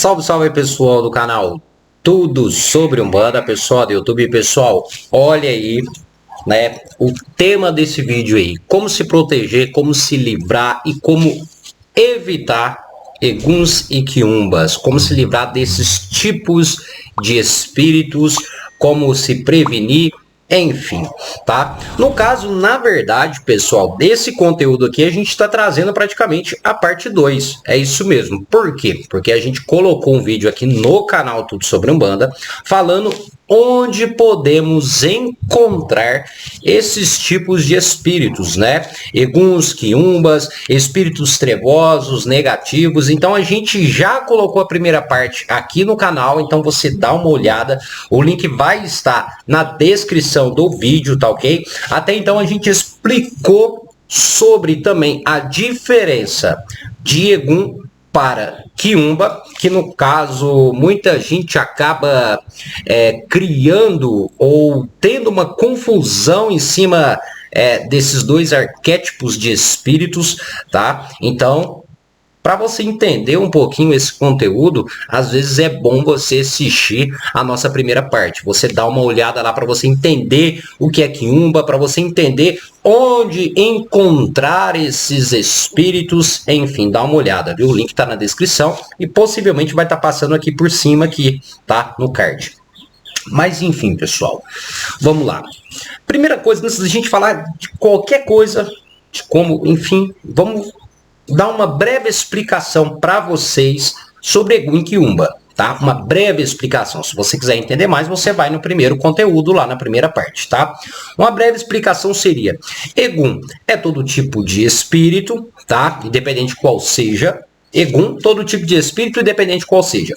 Salve, salve pessoal do canal Tudo Sobre Umbanda, pessoal do YouTube. Pessoal, olha aí, né, o tema desse vídeo aí, como se proteger, como se livrar e como evitar eguns e quiumbas, como se livrar desses tipos de espíritos, como se prevenir, enfim, tá? No caso, na verdade, pessoal, desse conteúdo aqui a gente está trazendo praticamente a parte 2. É isso mesmo. Por quê? Porque a gente colocou um vídeo aqui no canal Tudo Sobre Umbanda falando onde podemos encontrar esses tipos de espíritos, né? Eguns, quiumbas, espíritos trevosos, negativos. Então a gente já colocou a primeira parte aqui no canal, então você dá uma olhada. O link vai estar na descrição do vídeo, tá ok? Até então a gente explicou sobre também a diferença de egum para quiumba, que no caso muita gente acaba criando ou tendo uma confusão em cima desses dois arquétipos de espíritos, tá? Então, para você entender um pouquinho esse conteúdo, às vezes é bom você assistir a nossa primeira parte. Você dá uma olhada lá para você entender o que é quiumba, para você entender onde encontrar esses espíritos, enfim, dá uma olhada, viu? O link está na descrição e possivelmente vai estar passando aqui por cima aqui, tá? No card. Mas enfim, pessoal, vamos lá. Primeira coisa, antes da gente falar de qualquer coisa, de como, enfim, vamos dar uma breve explicação para vocês sobre egum e quiumba, tá? Uma breve explicação. Se você quiser entender mais, você vai no primeiro conteúdo, lá na primeira parte, tá? Uma breve explicação seria: egum é todo tipo de espírito, tá? Independente qual seja. Egum, todo tipo de espírito, independente qual seja.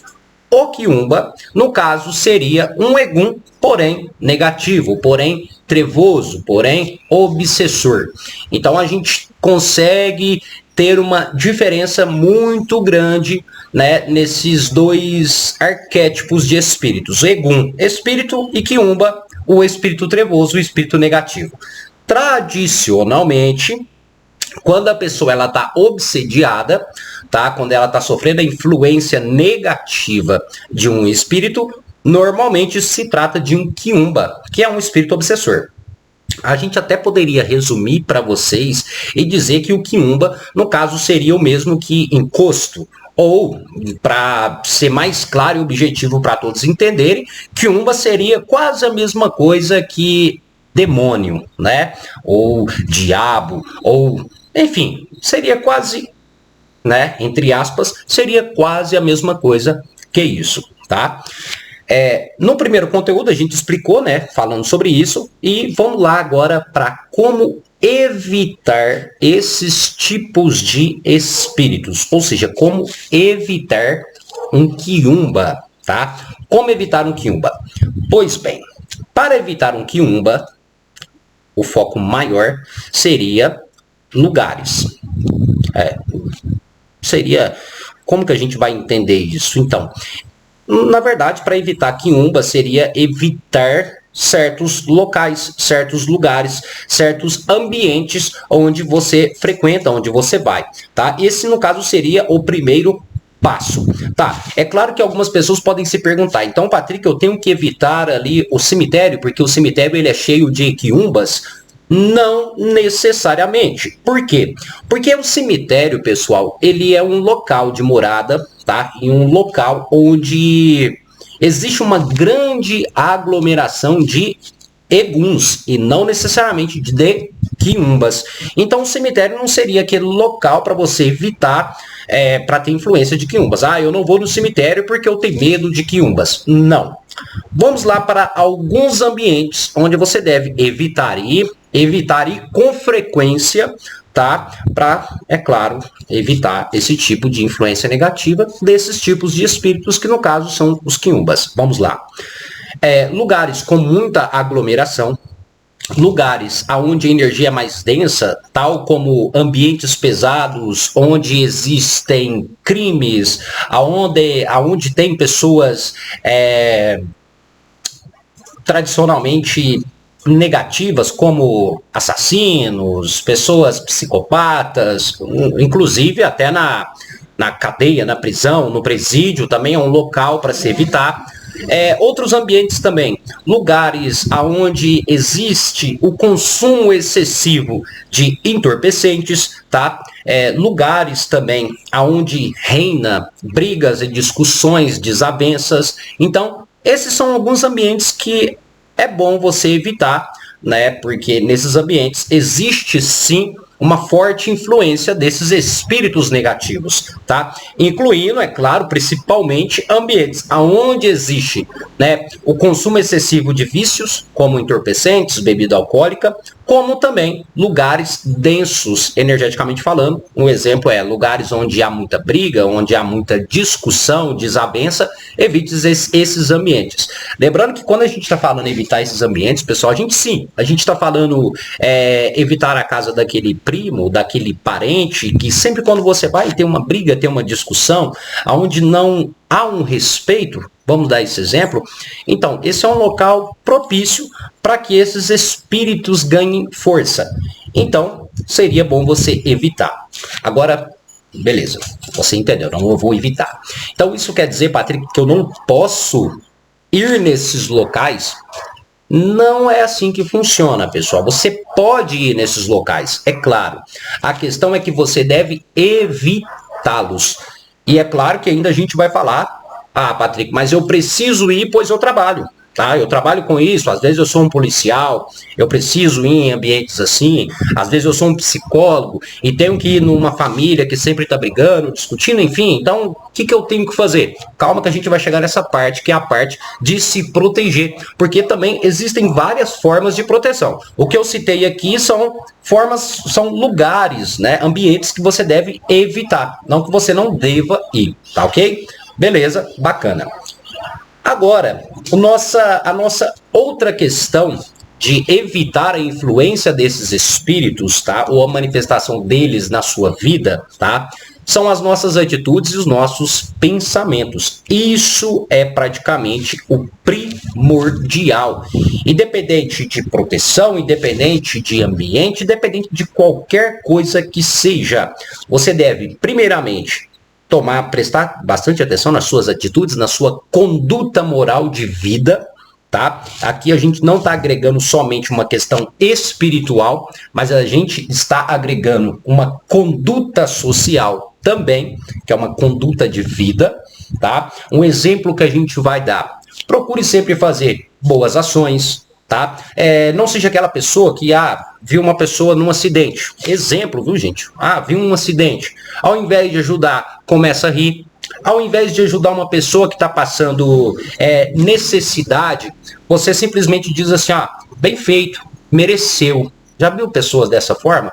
O quiumba, no caso, seria um egum, porém negativo, porém trevoso, porém obsessor. Então a gente consegue ter uma diferença muito grande, né, nesses dois arquétipos de espíritos. Egum, espírito, e quiumba, o espírito trevoso, o espírito negativo. Tradicionalmente, quando a pessoa ela está obsediada, tá? Quando ela está sofrendo a influência negativa de um espírito, normalmente se trata de um quiumba, que é um espírito obsessor. A gente até poderia resumir para vocês e dizer que o quiumba, no caso, seria o mesmo que encosto. Ou, para ser mais claro e objetivo para todos entenderem, quiumba seria quase a mesma coisa que demônio, né? Ou diabo, ou enfim, seria quase, né? Entre aspas, seria quase a mesma coisa que isso, tá? No primeiro conteúdo a gente explicou, né, falando sobre isso, e vamos lá agora para como evitar esses tipos de espíritos, ou seja, como evitar um quiumba, tá? Como evitar um quiumba? Pois bem, para evitar um quiumba, o foco maior seria lugares. Seria, como que a gente vai entender isso? Então, na verdade, para evitar quiumba, seria evitar certos locais, certos lugares, certos ambientes onde você frequenta, onde você vai, tá? Esse, no caso, seria o primeiro passo, tá? É claro que algumas pessoas podem se perguntar, então, Patrick, eu tenho que evitar ali o cemitério, porque o cemitério ele é cheio de quiumbas? Não necessariamente. Por quê? Porque o cemitério, pessoal, ele é um local de morada, tá? E um local onde existe uma grande aglomeração de eguns e não necessariamente de quiumbas. Então o cemitério não seria aquele local para você evitar para ter influência de quiumbas. Ah, eu não vou no cemitério porque eu tenho medo de quiumbas. Não. Vamos lá para alguns ambientes onde você deve evitar ir com frequência, tá? Para, é claro, evitar esse tipo de influência negativa desses tipos de espíritos que no caso são os quiumbas. Vamos lá. Lugares com muita aglomeração, lugares onde a energia é mais densa, tal como ambientes pesados, onde existem crimes, aonde tem pessoas tradicionalmente negativas, como assassinos, pessoas psicopatas, inclusive até na cadeia, na prisão, no presídio, também é um local para se evitar. Outros ambientes também, lugares onde existe o consumo excessivo de entorpecentes, tá? Lugares também onde reina brigas e discussões, desavenças. Então, esses são alguns ambientes que é bom você evitar, né? Porque nesses ambientes existe sim uma forte influência desses espíritos negativos, tá? Incluindo, é claro, principalmente ambientes onde existe, né, o consumo excessivo de vícios, como entorpecentes, bebida alcoólica, como também lugares densos, energeticamente falando. Um exemplo é lugares onde há muita briga, onde há muita discussão, desavença, evite esses ambientes. Lembrando que quando a gente está falando evitar esses ambientes, pessoal, a gente está falando evitar a casa daquele primo, daquele parente, que sempre quando você vai ter uma briga, ter uma discussão, onde não há um respeito, vamos dar esse exemplo, então esse é um local propício para que esses espíritos ganhem força. Então, seria bom você evitar. Agora, beleza, você entendeu, não eu vou evitar. Então, isso quer dizer, Patrick, que eu não posso ir nesses locais? Não é assim que funciona, pessoal. Você pode ir nesses locais, é claro. A questão é que você deve evitá-los. E é claro que ainda a gente vai falar, Patrick, mas eu preciso ir, pois eu trabalho. Tá? Eu trabalho com isso, às vezes eu sou um policial, eu preciso ir em ambientes assim, às vezes eu sou um psicólogo e tenho que ir numa família que sempre está brigando, discutindo, enfim, então o que eu tenho que fazer? Calma que a gente vai chegar nessa parte, que é a parte de se proteger, porque também existem várias formas de proteção. O que eu citei aqui são lugares, né, ambientes que você deve evitar, não que você não deva ir, tá ok? Beleza, bacana. Agora, a nossa outra questão de evitar a influência desses espíritos, tá? Ou a manifestação deles na sua vida, tá? São as nossas atitudes e os nossos pensamentos. Isso é praticamente o primordial. Independente de proteção, independente de ambiente, independente de qualquer coisa que seja. Você deve, primeiramente, prestar bastante atenção nas suas atitudes, na sua conduta moral de vida, tá? Aqui a gente não está agregando somente uma questão espiritual, mas a gente está agregando uma conduta social também, que é uma conduta de vida, tá? Um exemplo que a gente vai dar: procure sempre fazer boas ações, tá? Não seja aquela pessoa que viu uma pessoa num acidente. Exemplo, viu, gente? Viu um acidente. Ao invés de ajudar, começa a rir. Ao invés de ajudar uma pessoa que está passando necessidade, você simplesmente diz assim: bem feito, mereceu. Já viu pessoas dessa forma?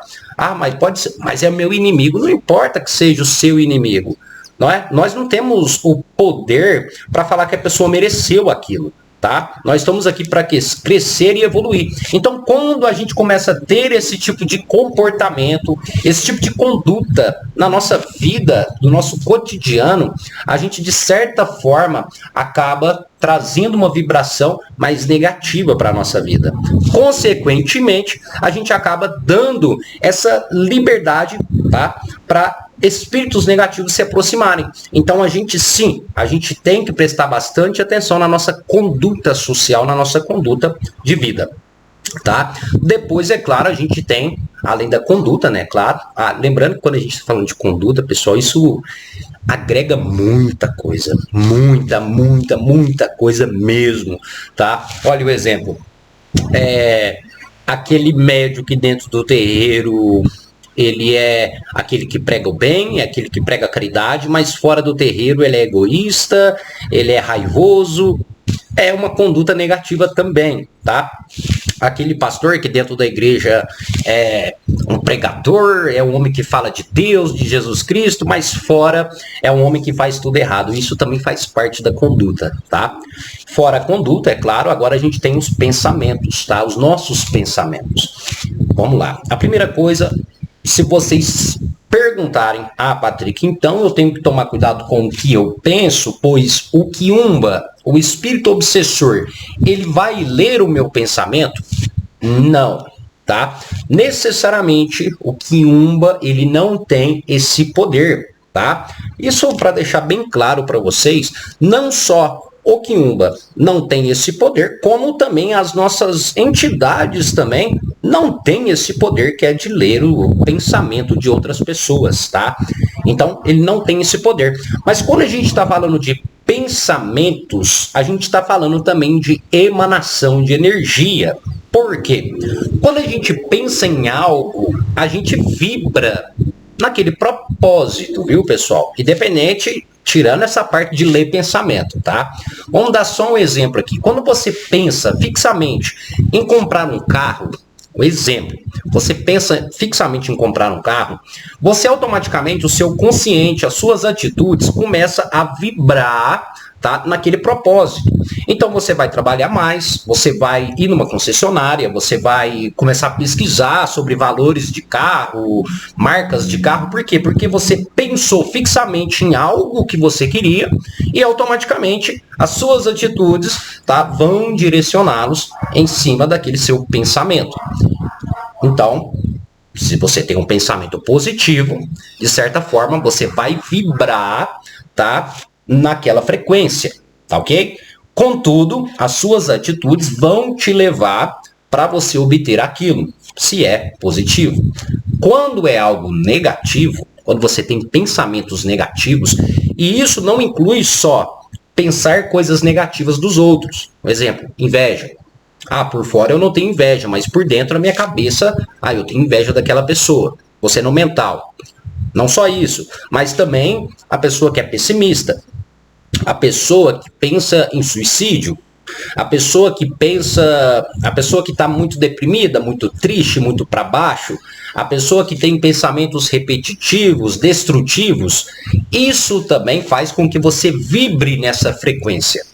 Mas pode ser, mas é meu inimigo. Não importa que seja o seu inimigo, não é? Nós não temos o poder para falar que a pessoa mereceu aquilo. Tá? Nós estamos aqui para crescer e evoluir. Então, quando a gente começa a ter esse tipo de comportamento, esse tipo de conduta na nossa vida, no nosso cotidiano, a gente, de certa forma, acaba trazendo uma vibração mais negativa para a nossa vida. Consequentemente, a gente acaba dando essa liberdade, tá, para espíritos negativos se aproximarem. Então a gente tem que prestar bastante atenção na nossa conduta social, na nossa conduta de vida, tá? Depois, é claro, a gente tem, além da conduta, né, claro, lembrando que quando a gente está falando de conduta, pessoal, isso agrega muita coisa, muita coisa mesmo, tá? Olha o exemplo, aquele médium que dentro do terreiro, ele é aquele que prega o bem, é aquele que prega a caridade, mas fora do terreiro ele é egoísta, ele é raivoso, é uma conduta negativa também, tá? Aquele pastor que dentro da igreja é um pregador, é um homem que fala de Deus, de Jesus Cristo, mas fora é um homem que faz tudo errado. Isso também faz parte da conduta, tá? Fora a conduta, é claro, agora a gente tem os pensamentos, tá? Os nossos pensamentos. Vamos lá. A primeira coisa, se vocês perguntarem, Patrick, então eu tenho que tomar cuidado com o que eu penso, pois o quiumba, o espírito obsessor, ele vai ler o meu pensamento? Não, tá? Necessariamente o quiumba, ele não tem esse poder, tá? Isso para deixar bem claro para vocês, não só o quiumba não tem esse poder, como também as nossas entidades também não têm esse poder, que é de ler o pensamento de outras pessoas, tá? Então, ele não tem esse poder. Mas quando a gente está falando de pensamentos, a gente está falando também de emanação de energia. Por quê? Quando a gente pensa em algo, a gente vibra naquele propósito, viu, pessoal? Independente, tirando essa parte de ler pensamento, tá? Vamos dar só um exemplo aqui. Quando você pensa fixamente em comprar um carro, um exemplo, você pensa fixamente em comprar um carro, você automaticamente, o seu consciente, as suas atitudes começa a vibrar, tá, naquele propósito. Então você vai trabalhar mais, você vai ir numa concessionária, você vai começar a pesquisar sobre valores de carro, marcas de carro. Por quê? Porque você pensou fixamente em algo que você queria e automaticamente as suas atitudes, tá, vão direcioná-los em cima daquele seu pensamento. Então, se você tem um pensamento positivo, de certa forma você vai vibrar, tá, naquela frequência, tá ok? Contudo, as suas atitudes vão te levar para você obter aquilo, se é positivo. Quando é algo negativo, quando você tem pensamentos negativos, e isso não inclui só pensar coisas negativas dos outros. Por exemplo, inveja. Ah, por fora eu não tenho inveja, mas por dentro da minha cabeça, eu tenho inveja daquela pessoa. Você no mental. Não só isso, mas também a pessoa que é pessimista, a pessoa que pensa em suicídio, a pessoa que está muito deprimida, muito triste, muito para baixo, a pessoa que tem pensamentos repetitivos, destrutivos, isso também faz com que você vibre nessa frequência.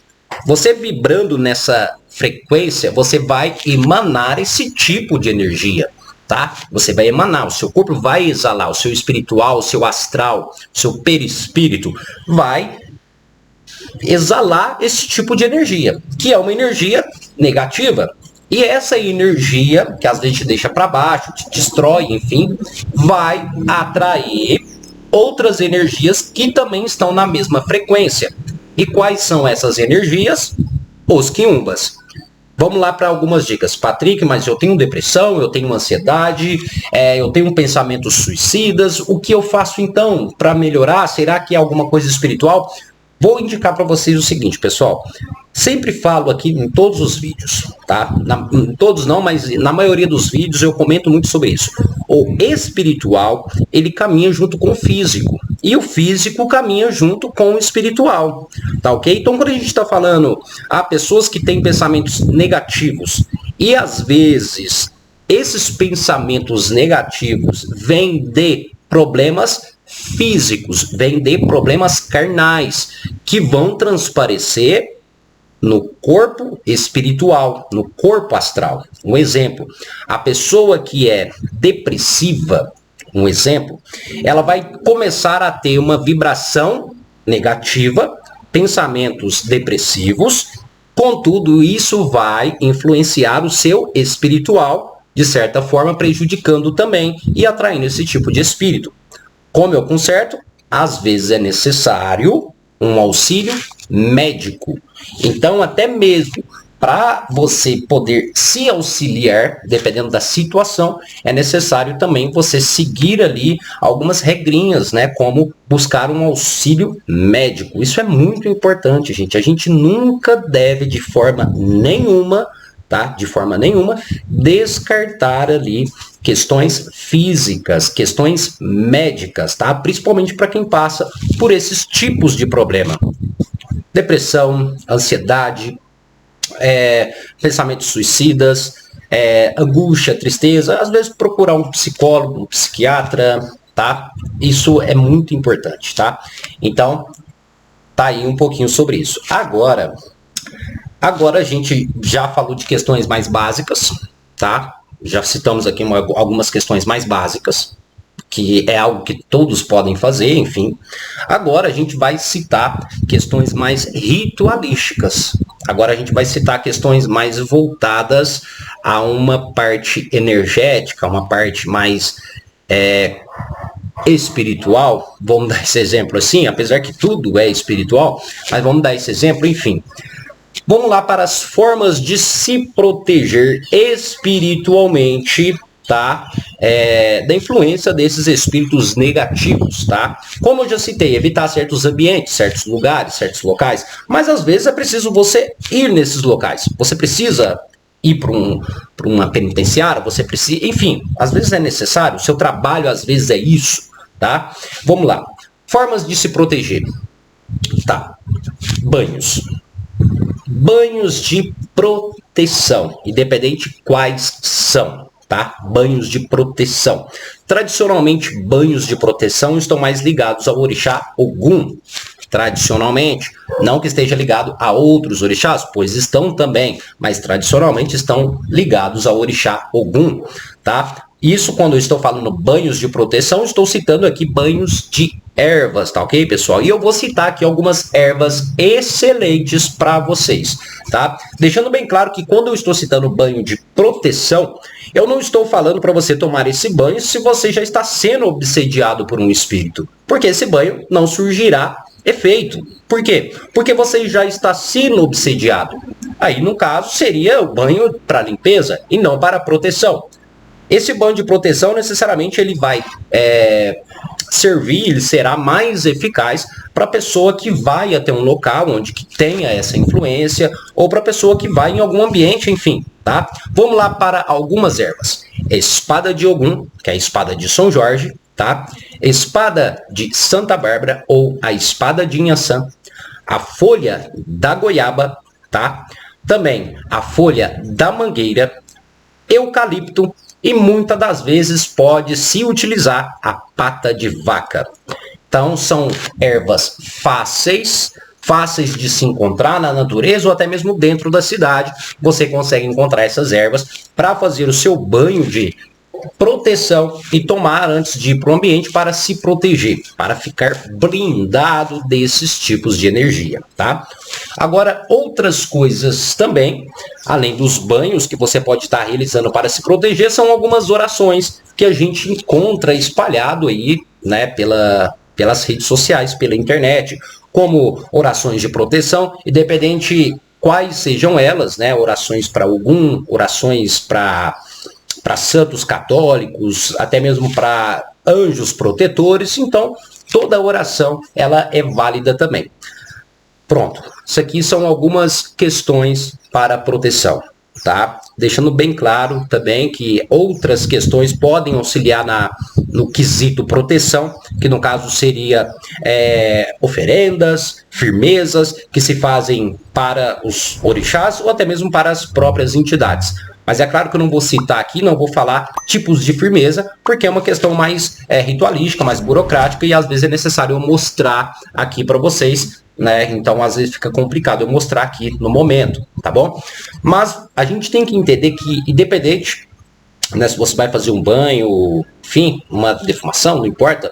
Você vibrando nessa frequência, você vai emanar esse tipo de energia. Tá? Você vai emanar, o seu corpo vai exalar, o seu espiritual, o seu astral, o seu perispírito vai exalar esse tipo de energia, que é uma energia negativa. E essa energia, que às vezes te deixa para baixo, te destrói, enfim, vai atrair outras energias que também estão na mesma frequência. E quais são essas energias? Os quiumbas. Vamos lá para algumas dicas. Patrick, mas eu tenho depressão, eu tenho ansiedade, eu tenho pensamentos suicidas. O que eu faço então para melhorar? Será que é alguma coisa espiritual? Vou indicar para vocês o seguinte, pessoal. Sempre falo aqui em todos os vídeos, tá? Todos não, mas na maioria dos vídeos eu comento muito sobre isso. O espiritual, ele caminha junto com o físico. E o físico caminha junto com o espiritual, tá ok? Então, quando a gente está falando pessoas que têm pensamentos negativos, e às vezes esses pensamentos negativos vêm de problemas físicos, vêm de problemas carnais, que vão transparecer no corpo espiritual, no corpo astral. Um exemplo, a pessoa que é depressiva, um exemplo, ela vai começar a ter uma vibração negativa, pensamentos depressivos, contudo, isso vai influenciar o seu espiritual, de certa forma, prejudicando também e atraindo esse tipo de espírito. Como eu conserto? Às vezes é necessário um auxílio médico. Então, até mesmo para você poder se auxiliar, dependendo da situação, é necessário também você seguir ali algumas regrinhas, né? Como buscar um auxílio médico. Isso é muito importante, gente. A gente nunca deve, de forma nenhuma, tá? De forma nenhuma, descartar ali questões físicas, questões médicas, tá? Principalmente para quem passa por esses tipos de problema. Depressão, ansiedade, pensamentos suicidas, angústia, tristeza, às vezes procurar um psicólogo, um psiquiatra, tá? Isso é muito importante, tá? Então, tá aí um pouquinho sobre isso. Agora a gente já falou de questões mais básicas, tá? Já citamos aqui algumas questões mais básicas, que é algo que todos podem fazer, enfim. Agora a gente vai citar questões mais ritualísticas. Agora a gente vai citar questões mais voltadas a uma parte energética, uma parte mais espiritual, vamos dar esse exemplo assim, apesar que tudo é espiritual, mas vamos dar esse exemplo, enfim. Vamos lá para as formas de se proteger espiritualmente, tá? Da influência desses espíritos negativos, tá? Como eu já citei, evitar certos ambientes, certos lugares, certos locais, mas às vezes é preciso você ir nesses locais. Você precisa ir para uma penitenciária, você precisa, enfim, às vezes é necessário, o seu trabalho às vezes é isso, tá? Vamos lá. Formas de se proteger. Tá. Banhos. Banhos de proteção, independente quais são, tá? Banhos de proteção. Tradicionalmente, banhos de proteção estão mais ligados ao orixá Ogum. Tradicionalmente, não que esteja ligado a outros orixás, pois estão também, mas tradicionalmente estão ligados ao orixá Ogum, tá? Isso quando eu estou falando banhos de proteção, estou citando aqui banhos de ervas, tá ok, pessoal? E eu vou citar aqui algumas ervas excelentes para vocês, tá? Deixando bem claro que quando eu estou citando banho de proteção, eu não estou falando para você tomar esse banho se você já está sendo obsediado por um espírito, porque esse banho não surgirá efeito. Por quê? Porque você já está sendo obsediado. Aí, no caso, seria o banho para limpeza e não para proteção. Esse banho de proteção, necessariamente, ele vai servir, ele será mais eficaz para a pessoa que vai até um local onde que tenha essa influência, ou para a pessoa que vai em algum ambiente, enfim, tá? Vamos lá para algumas ervas. Espada de Ogum, que é a espada de São Jorge, tá? Espada de Santa Bárbara, ou a espada de Inhaçã, a folha da goiaba, tá? Também a folha da mangueira, eucalipto, e muitas das vezes pode se utilizar a pata de vaca. Então são ervas fáceis de se encontrar na natureza ou até mesmo dentro da cidade. Você consegue encontrar essas ervas para fazer o seu banho de proteção e tomar antes de ir para o ambiente para se proteger, para ficar blindado desses tipos de energia, tá? Agora, outras coisas também, além dos banhos que você pode estar realizando para se proteger, são algumas orações que a gente encontra espalhado aí, né, pelas redes sociais, pela internet, como orações de proteção, independente quais sejam elas, né, orações para Ogum, orações para santos católicos, até mesmo para anjos protetores. Então, toda oração ela é válida também. Pronto, isso aqui são algumas questões para proteção, tá? Deixando bem claro também que outras questões podem auxiliar no quesito proteção, que no caso seria oferendas, firmezas, que se fazem para os orixás ou até mesmo para as próprias entidades. Mas é claro que eu não vou citar aqui, não vou falar tipos de firmeza, porque é uma questão mais ritualística, mais burocrática, e às vezes é necessário eu mostrar aqui para vocês, né? Então às vezes fica complicado eu mostrar aqui no momento, tá bom? Mas a gente tem que entender que, independente, né, se você vai fazer um banho, enfim, uma defumação, não importa,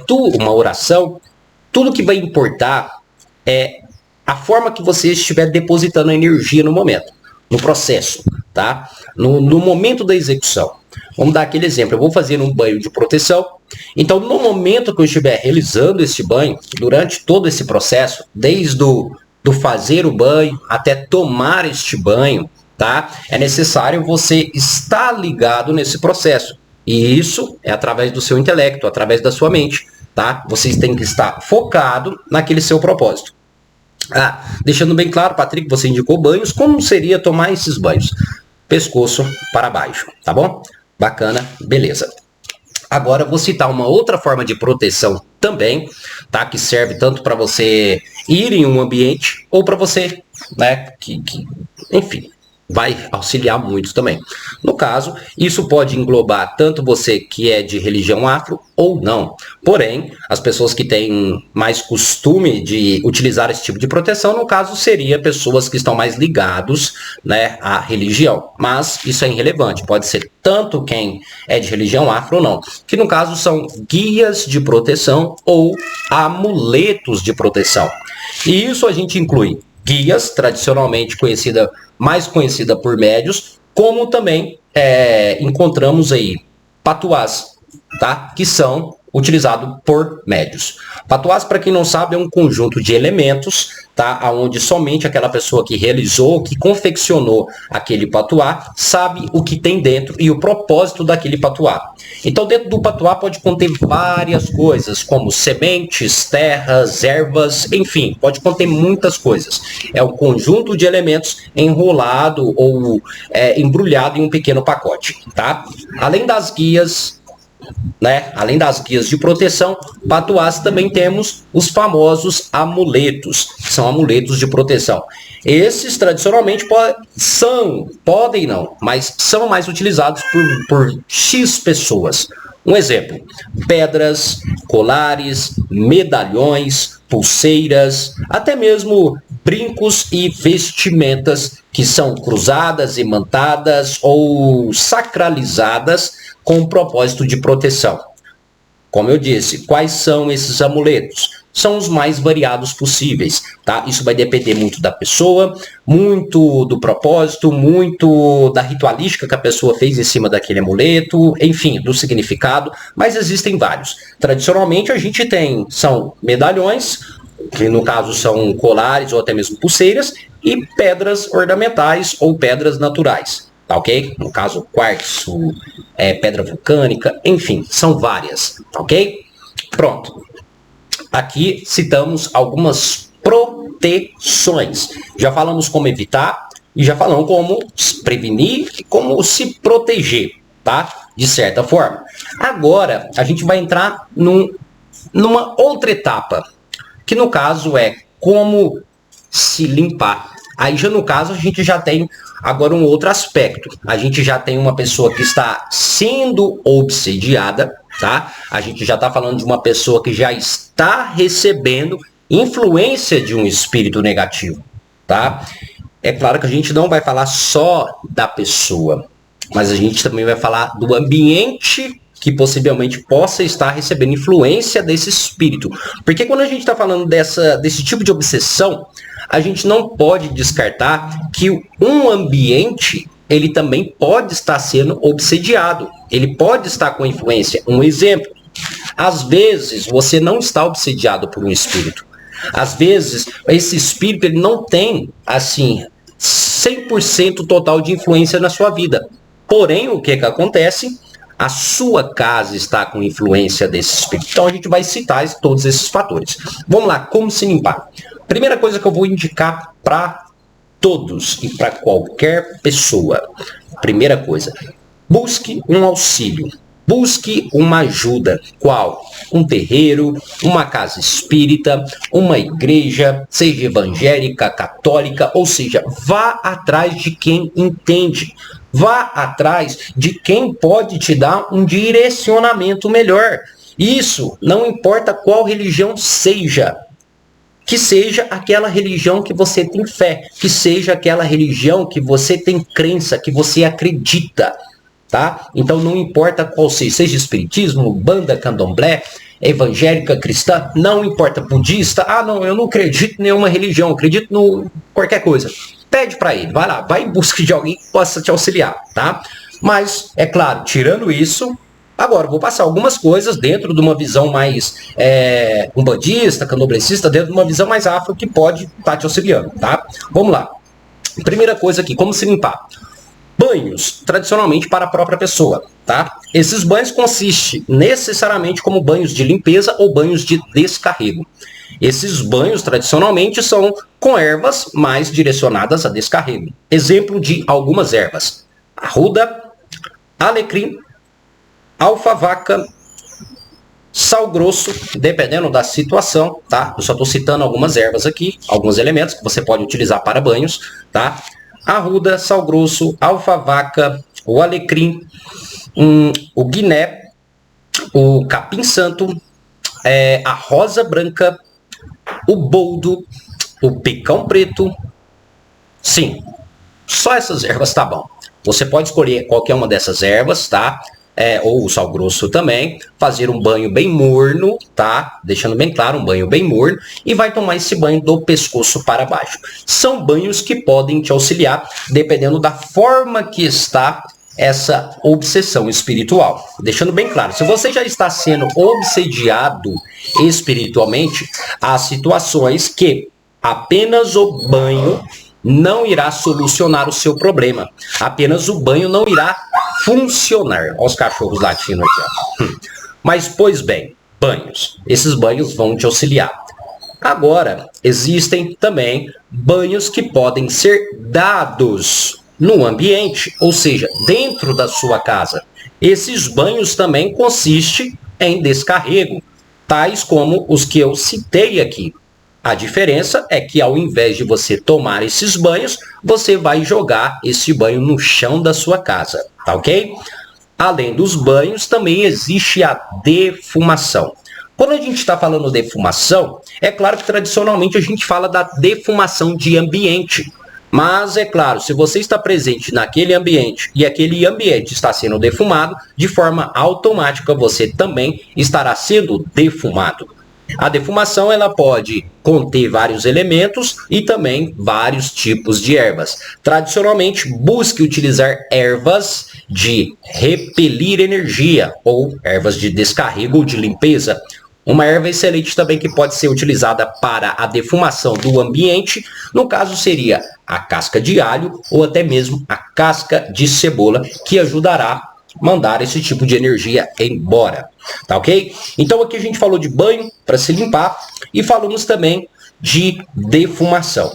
uma oração, tudo que vai importar é a forma que você estiver depositando a energia no momento, no processo, tá? No momento da execução. Vamos dar aquele exemplo. Eu vou fazer um banho de proteção. Então, no momento que eu estiver realizando esse banho, durante todo esse processo, desde do fazer o banho até tomar este banho, tá? É necessário você estar ligado nesse processo. E isso é através do seu intelecto, através da sua mente, tá? Vocês têm que estar focado naquele seu propósito. Deixando bem claro, Patrick, você indicou banhos. Como seria tomar esses banhos? Pescoço para baixo, tá bom? Bacana, beleza. Agora eu vou citar uma outra forma de proteção também, tá? Que serve tanto para você ir em um ambiente ou para você, né? Enfim, vai auxiliar muito também. No caso, isso pode englobar tanto você que é de religião afro ou não. Porém, as pessoas que têm mais costume de utilizar esse tipo de proteção, no caso, seria pessoas que estão mais ligados, né, à religião. Mas isso é irrelevante. Pode ser tanto quem é de religião afro ou não. Que no caso são guias de proteção ou amuletos de proteção. E isso a gente inclui guias, tradicionalmente mais conhecida por médios, como também encontramos aí patuás, tá? Que são utilizado por médios. Patuás, para quem não sabe, é um conjunto de elementos, tá? Onde somente aquela pessoa que realizou, que confeccionou aquele patuá, sabe o que tem dentro e o propósito daquele patuá. Então, dentro do patuá pode conter várias coisas, como sementes, terras, ervas, enfim, pode conter muitas coisas. É um conjunto de elementos enrolado ou embrulhado em um pequeno pacote, tá? Além das guias, né? Além das guias de proteção, patuás também temos os famosos amuletos, que são amuletos de proteção. Esses tradicionalmente podem não, mas são mais utilizados por X pessoas. Um exemplo: pedras, colares, medalhões, pulseiras, até mesmo brincos e vestimentas que são cruzadas, imantadas ou sacralizadas com o propósito de proteção. Como eu disse, quais são esses amuletos? São os mais variados possíveis, tá? Isso vai depender muito da pessoa, muito do propósito, muito da ritualística que a pessoa fez em cima daquele amuleto, enfim, do significado, mas existem vários. Tradicionalmente a gente são medalhões, que no caso são colares ou até mesmo pulseiras, e pedras ornamentais ou pedras naturais. Tá ok? No caso, quartzo, pedra vulcânica, enfim, são várias, tá ok? Pronto. Aqui citamos algumas proteções. Já falamos como evitar e já falamos como prevenir e como se proteger, tá? De certa forma. Agora, a gente vai entrar numa outra etapa, que no caso é como se limpar. Aí já no caso a gente já tem agora um outro aspecto. A gente já tem uma pessoa que está sendo obsediada, tá? A gente já está falando de uma pessoa que já está recebendo influência de um espírito negativo, tá? É claro que a gente não vai falar só da pessoa, mas a gente também vai falar do ambiente que possivelmente possa estar recebendo influência desse espírito. Porque quando a gente está falando desse tipo de obsessão, a gente não pode descartar que um ambiente, ele também pode estar sendo obsediado. Ele pode estar com influência. Um exemplo: às vezes você não está obsediado por um espírito. Às vezes esse espírito ele não tem, assim, 100% total de influência na sua vida. Porém, o que acontece? A sua casa está com influência desse espírito. Então a gente vai citar todos esses fatores. Vamos lá, como se limpar? Primeira coisa que eu vou indicar para todos e para qualquer pessoa. Primeira coisa, busque um auxílio. Busque uma ajuda. Qual? Um terreiro, uma casa espírita, uma igreja, seja evangélica, católica, ou seja, vá atrás de quem entende. Vá atrás de quem pode te dar um direcionamento melhor. Isso não importa qual religião seja. Que seja aquela religião que você tem fé. Que seja aquela religião que você tem crença, que você acredita. Tá? Então não importa qual seja espiritismo, banda, candomblé, evangélica, cristã, não importa, budista, não, eu não acredito em nenhuma religião, acredito em qualquer coisa. Pede para ele, vai lá, vai em busca de alguém que possa te auxiliar, tá? Mas, é claro, tirando isso, agora vou passar algumas coisas dentro de uma visão mais umbandista, candomblecista, dentro de uma visão mais afro que pode estar te auxiliando, tá? Vamos lá. Primeira coisa aqui, como se limpar? Banhos, tradicionalmente para a própria pessoa, tá? Esses banhos consistem necessariamente como banhos de limpeza ou banhos de descarrego. Esses banhos, tradicionalmente, são com ervas mais direcionadas a descarrego. Exemplo de algumas ervas: arruda, alecrim, alfavaca, sal grosso, dependendo da situação, tá? Eu só estou citando algumas ervas aqui, alguns elementos que você pode utilizar para banhos, tá? Arruda, sal grosso, alfavaca, o alecrim, o guiné, o capim santo, a rosa branca, o boldo, o picão preto. Sim, só essas ervas tá bom. Você pode escolher qualquer uma dessas ervas, tá? Ou o sal grosso também, fazer um banho bem morno, tá? Deixando bem claro, um banho bem morno, e vai tomar esse banho do pescoço para baixo. São banhos que podem te auxiliar, dependendo da forma que está essa obsessão espiritual. Deixando bem claro, se você já está sendo obsediado espiritualmente, há situações que apenas o banho não irá solucionar o seu problema. Apenas o banho não irá funcionar. Olha os cachorros latindo aqui. Mas, pois bem, banhos. Esses banhos vão te auxiliar. Agora, existem também banhos que podem ser dados no ambiente, ou seja, dentro da sua casa. Esses banhos também consistem em descarrego, tais como os que eu citei aqui. A diferença é que ao invés de você tomar esses banhos, você vai jogar esse banho no chão da sua casa, tá ok? Além dos banhos, também existe a defumação. Quando a gente está falando de defumação, é claro que tradicionalmente a gente fala da defumação de ambiente. Mas, é claro, se você está presente naquele ambiente e aquele ambiente está sendo defumado, de forma automática você também estará sendo defumado. A defumação ela pode conter vários elementos e também vários tipos de ervas. Tradicionalmente, busque utilizar ervas de repelir energia ou ervas de descarrego ou de limpeza. Uma erva excelente também que pode ser utilizada para a defumação do ambiente, no caso seria a casca de alho ou até mesmo a casca de cebola, que ajudará a mandar esse tipo de energia embora, tá ok? Então aqui a gente falou de banho para se limpar e falamos também de defumação.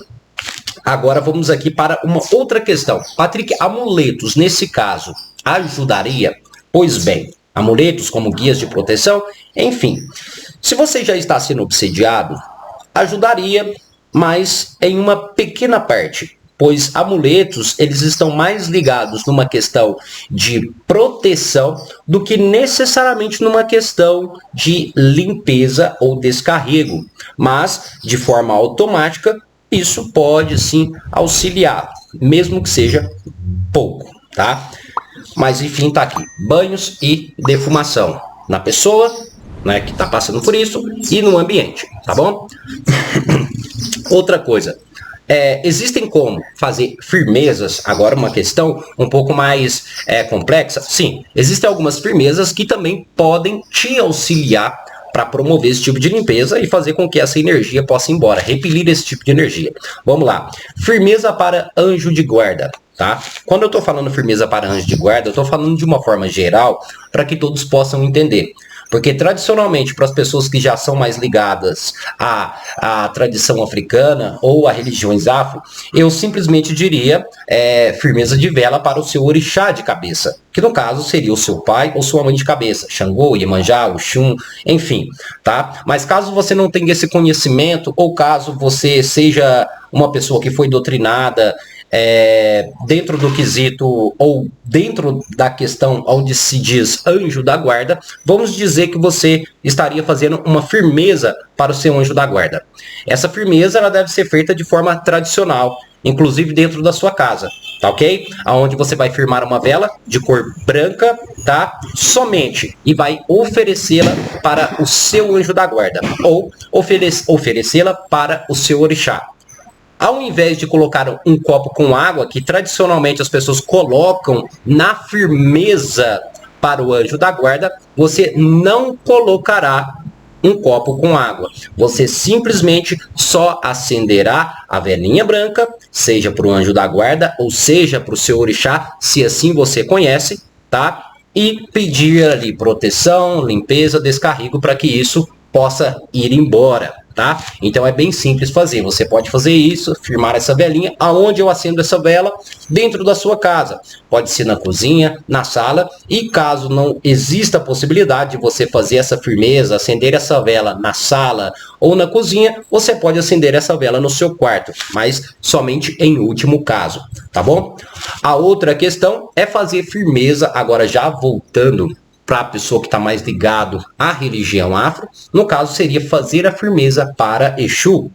Agora vamos aqui para uma outra questão. Patrick, amuletos nesse caso ajudaria? Pois bem, amuletos como guias de proteção, enfim. Se você já está sendo obsediado, ajudaria, mas em uma pequena parte, pois amuletos eles estão mais ligados numa questão de proteção do que necessariamente numa questão de limpeza ou descarrego. Mas, de forma automática, isso pode sim auxiliar, mesmo que seja pouco, tá? Mas enfim, tá aqui, banhos e defumação na pessoa, né, que está passando por isso e no ambiente, tá bom? Outra coisa, existem como fazer firmezas, agora uma questão um pouco mais complexa? Sim, existem algumas firmezas que também podem te auxiliar para promover esse tipo de limpeza e fazer com que essa energia possa ir embora, repelir esse tipo de energia. Vamos lá, firmeza para anjo de guarda. Tá? Quando eu estou falando firmeza para anjo de guarda, eu estou falando de uma forma geral para que todos possam entender. Porque tradicionalmente, para as pessoas que já são mais ligadas à tradição africana ou a religiões afro, eu simplesmente diria firmeza de vela para o seu orixá de cabeça, que no caso seria o seu pai ou sua mãe de cabeça, Xangô, Iemanjá, Oxum, enfim, tá? Mas caso você não tenha esse conhecimento ou caso você seja uma pessoa que foi doutrinada dentro do quesito ou dentro da questão onde se diz anjo da guarda, vamos dizer que você estaria fazendo uma firmeza para o seu anjo da guarda. Essa firmeza ela deve ser feita de forma tradicional, inclusive dentro da sua casa, tá ok? Aonde você vai firmar uma vela de cor branca, tá? Somente, e vai oferecê-la para o seu anjo da guarda ou oferecê-la para o seu orixá. Ao invés de colocar um copo com água, que tradicionalmente as pessoas colocam na firmeza para o anjo da guarda, você não colocará um copo com água. Você simplesmente só acenderá a velinha branca, seja para o anjo da guarda ou seja para o seu orixá, se assim você conhece, tá? E pedir ali proteção, limpeza, descarrego para que isso possa ir embora. Tá? Então é bem simples fazer. Você pode fazer isso, firmar essa velinha. Aonde eu acendo essa vela? Dentro da sua casa. Pode ser na cozinha, na sala. E caso não exista a possibilidade de você fazer essa firmeza, acender essa vela na sala ou na cozinha, você pode acender essa vela no seu quarto, mas somente em último caso, tá bom? A outra questão é fazer firmeza, agora já voltando para a pessoa que está mais ligado à religião afro, no caso seria fazer a firmeza para Exu.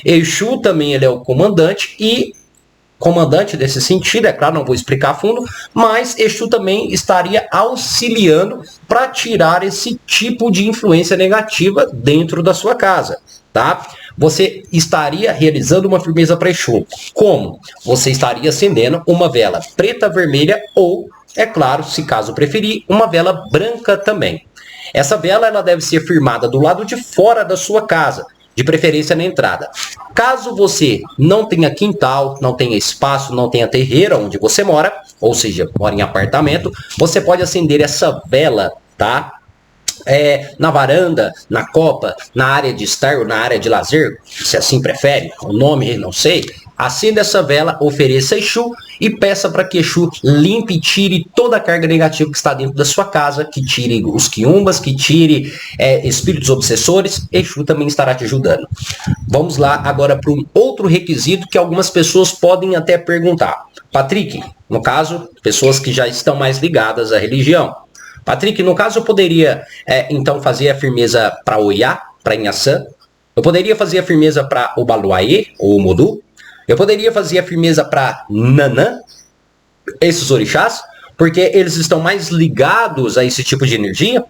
Exu também ele é o comandante e comandante desse sentido, é claro, não vou explicar a fundo, mas Exu também estaria auxiliando para tirar esse tipo de influência negativa dentro da sua casa, tá? Você estaria realizando uma firmeza para Exu. Como? Você estaria acendendo uma vela preta, vermelha ou é claro, se caso preferir, uma vela branca também. Essa vela ela deve ser firmada do lado de fora da sua casa, de preferência na entrada. Caso você não tenha quintal, não tenha espaço, não tenha terreiro onde você mora, ou seja, mora em apartamento, você pode acender essa vela, tá? Na varanda, na copa, na área de estar ou na área de lazer, se assim prefere, o nome não sei. Acenda essa vela, ofereça a Exu e peça para que Exu limpe e tire toda a carga negativa que está dentro da sua casa, que tire os quiumbas, que tire espíritos obsessores. Exu também estará te ajudando. Vamos lá agora para um outro requisito que algumas pessoas podem até perguntar. Patrick, no caso, pessoas que já estão mais ligadas à religião. Patrick, no caso eu poderia então fazer a firmeza para Oiá, para Inhaçã? Eu poderia fazer a firmeza para Obaluayê ou Omodu? Eu poderia fazer a firmeza para Nanã, esses orixás, porque eles estão mais ligados a esse tipo de energia.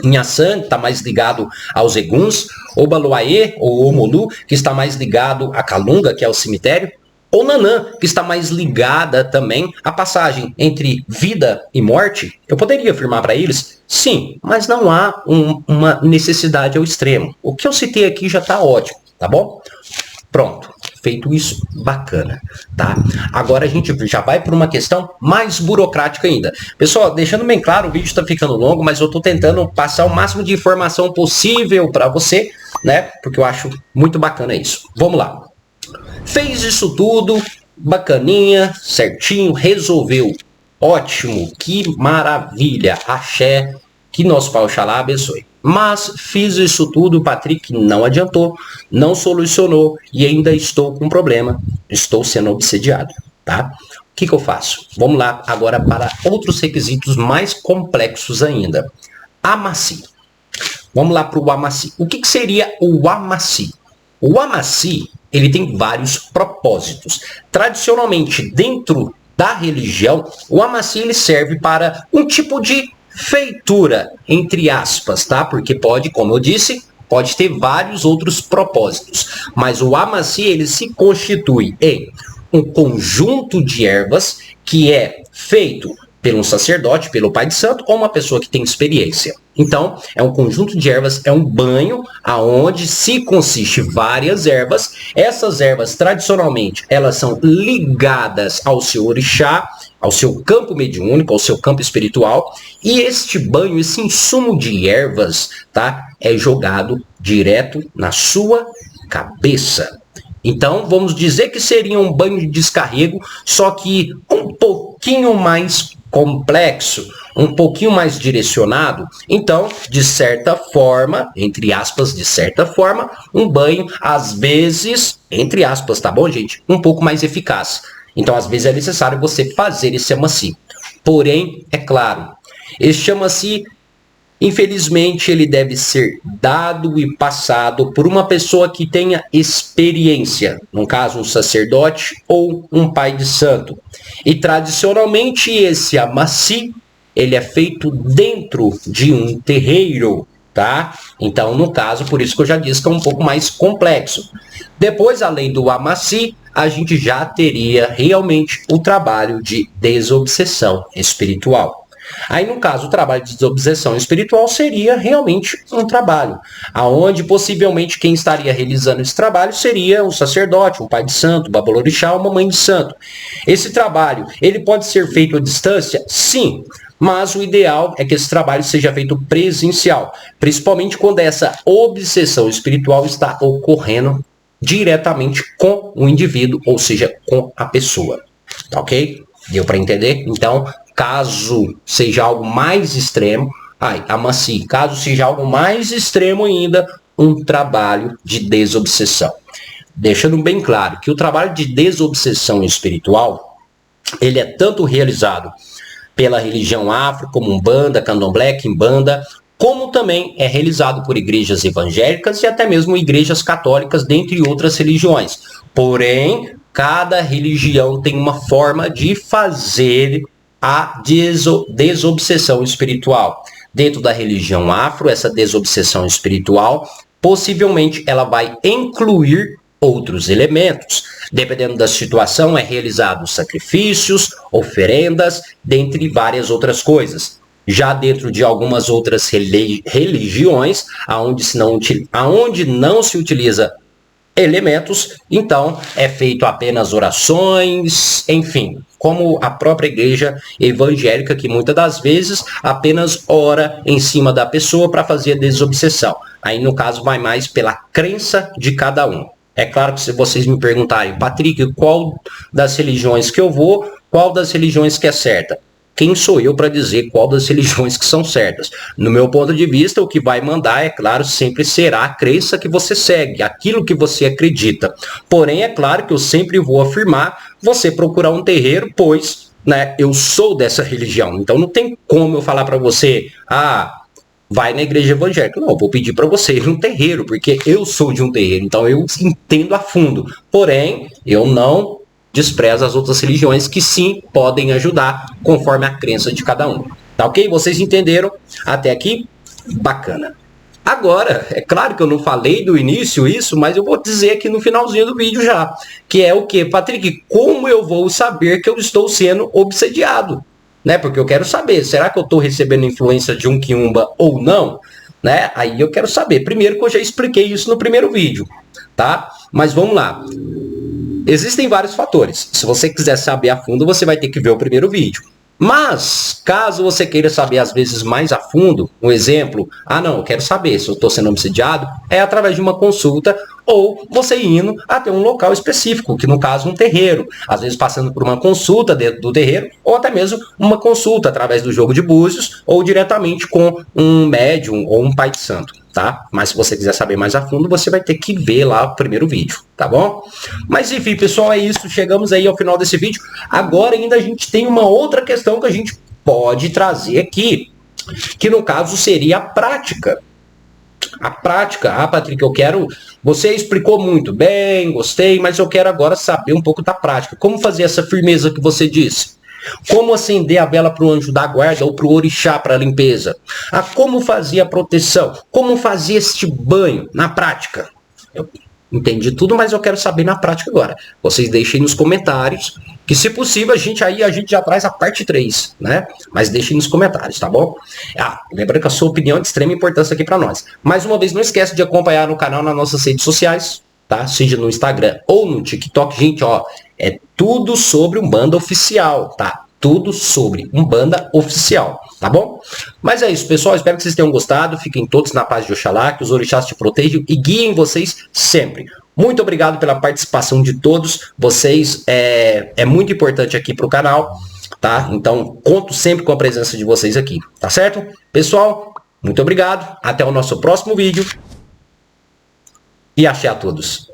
Inhaçã está mais ligado aos eguns, Obaluayê ou Omolu, que está mais ligado a Calunga, que é o cemitério, ou Nanã, que está mais ligada também à passagem entre vida e morte. Eu poderia afirmar para eles? Sim, mas não há uma necessidade ao extremo. O que eu citei aqui já está ótimo, tá bom? Pronto, feito isso, bacana, tá? Agora a gente já vai para uma questão mais burocrática ainda. Pessoal, deixando bem claro, o vídeo está ficando longo, mas eu estou tentando passar o máximo de informação possível para você, né? Porque eu acho muito bacana isso. Vamos lá. Fez isso tudo, bacaninha, certinho, resolveu. Ótimo, que maravilha, axé, que nosso Pai Oxalá abençoe. Mas fiz isso tudo, Patrick, não adiantou, não solucionou e ainda estou com um problema, estou sendo obsediado, tá? O que eu faço? Vamos lá agora para outros requisitos mais complexos ainda. Amaci. Vamos lá para o Amaci. O que seria o Amaci? O Amaci, ele tem vários propósitos. Tradicionalmente, dentro da religião, o Amaci ele serve para um tipo de feitura, entre aspas, tá? Porque pode, como eu disse, pode ter vários outros propósitos. Mas o Amaci, ele se constitui em um conjunto de ervas que é feito pelo um sacerdote, pelo pai de santo, ou uma pessoa que tem experiência. Então, é um conjunto de ervas, é um banho aonde se consiste várias ervas. Essas ervas, tradicionalmente, elas são ligadas ao seu orixá, ao seu campo mediúnico, ao seu campo espiritual. E este banho, esse insumo de ervas, tá, é jogado direto na sua cabeça. Então, vamos dizer que seria um banho de descarrego, só que um pouquinho mais complexo, um pouquinho mais direcionado. Então, de certa forma, entre aspas, de certa forma, um banho, às vezes, entre aspas, tá bom, gente? Um pouco mais eficaz. Então, às vezes, é necessário você fazer esse Amaci. Porém, é claro, esse Amaci, infelizmente, ele deve ser dado e passado por uma pessoa que tenha experiência, no caso, um sacerdote ou um pai de santo. E, tradicionalmente, esse Amaci, ele é feito dentro de um terreiro, tá? Então, no caso, por isso que eu já disse que é um pouco mais complexo. Depois, além do Amaci, a gente já teria realmente o trabalho de desobsessão espiritual. Aí, no caso, o trabalho de desobsessão espiritual seria realmente um trabalho, aonde possivelmente quem estaria realizando esse trabalho seria um sacerdote, um pai de santo, um babalorixá, uma mãe de santo. Esse trabalho, ele pode ser feito à distância? Sim, mas o ideal é que esse trabalho seja feito presencial, principalmente quando essa obsessão espiritual está ocorrendo diretamente com o indivíduo, ou seja, com a pessoa. Tá ok? Deu para entender? Então, caso seja algo mais extremo, Amaci, caso seja algo mais extremo ainda, um trabalho de desobsessão. Deixando bem claro que o trabalho de desobsessão espiritual, ele é tanto realizado pela religião afro, como Umbanda, Candomblé, Quimbanda, como também é realizado por igrejas evangélicas e até mesmo igrejas católicas, dentre outras religiões. Porém, cada religião tem uma forma de fazer a desobsessão espiritual. Dentro da religião afro, essa desobsessão espiritual, possivelmente ela vai incluir outros elementos. Dependendo da situação, é realizados sacrifícios, oferendas, dentre várias outras coisas. Já dentro de algumas outras religiões, aonde não se utiliza elementos, então é feito apenas orações, enfim, como a própria igreja evangélica, que muitas das vezes apenas ora em cima da pessoa para fazer a desobsessão. Aí, no caso, vai mais pela crença de cada um. É claro que se vocês me perguntarem, Patrick, qual das religiões que eu vou, qual das religiões que é certa? Quem sou eu para dizer qual das religiões que são certas? No meu ponto de vista, o que vai mandar, é claro, sempre será a crença que você segue, aquilo que você acredita. Porém, é claro que eu sempre vou afirmar você procurar um terreiro, pois, né, eu sou dessa religião. Então não tem como eu falar para você, vai na igreja evangélica. Não, eu vou pedir para você ir num terreiro, porque eu sou de um terreiro, então eu entendo a fundo. Porém, eu não desprezo as outras religiões que sim podem ajudar conforme a crença de cada um. Tá ok? Vocês entenderam até aqui? Bacana. Agora, é claro que eu não falei do início isso, mas eu vou dizer aqui no finalzinho do vídeo já, que é o que, Patrick, como eu vou saber que eu estou sendo obsediado? Né? Porque eu quero saber, será que eu estou recebendo influência de um quiumba ou não? Né? Aí eu quero saber. Primeiro que eu já expliquei isso no primeiro vídeo, tá? Mas vamos lá. Existem vários fatores. Se você quiser saber a fundo, você vai ter que ver o primeiro vídeo. Mas, caso você queira saber, às vezes, mais a fundo, um exemplo, não, eu quero saber se eu estou sendo obsediado, é através de uma consulta ou você indo até um local específico, que no caso um terreiro, às vezes passando por uma consulta dentro do terreiro, ou até mesmo uma consulta através do jogo de búzios, ou diretamente com um médium ou um pai de santo, tá? Mas se você quiser saber mais a fundo, você vai ter que ver lá o primeiro vídeo, tá bom? Mas enfim, pessoal, é isso, chegamos aí ao final desse vídeo. Agora ainda a gente tem uma outra questão que a gente pode trazer aqui, que no caso seria a prática. A prática, Patrick, você explicou muito bem, gostei, mas eu quero agora saber um pouco da prática. Como fazer essa firmeza que você disse? Como acender a vela para o anjo da guarda ou para o orixá para a limpeza? Como fazer a proteção? Como fazer este banho na prática? Eu entendi tudo, mas eu quero saber na prática agora. Vocês deixem nos comentários, que se possível a gente já traz a parte 3, né? Mas deixem nos comentários, tá bom? Lembrando que a sua opinião é de extrema importância aqui para nós. Mais uma vez, não esquece de acompanhar no canal nas nossas redes sociais, tá? Seja no Instagram ou no TikTok, gente, é tudo sobre Umbanda Oficial, tá? Tudo sobre Umbanda Oficial, tá bom? Mas é isso, pessoal. Espero que vocês tenham gostado. Fiquem todos na paz de Oxalá, que os orixás te protejam e guiem vocês sempre. Muito obrigado pela participação de todos. Vocês é muito importante aqui pro canal, tá? Então, conto sempre com a presença de vocês aqui, tá certo? Pessoal, muito obrigado. Até o nosso próximo vídeo. E axé a todos.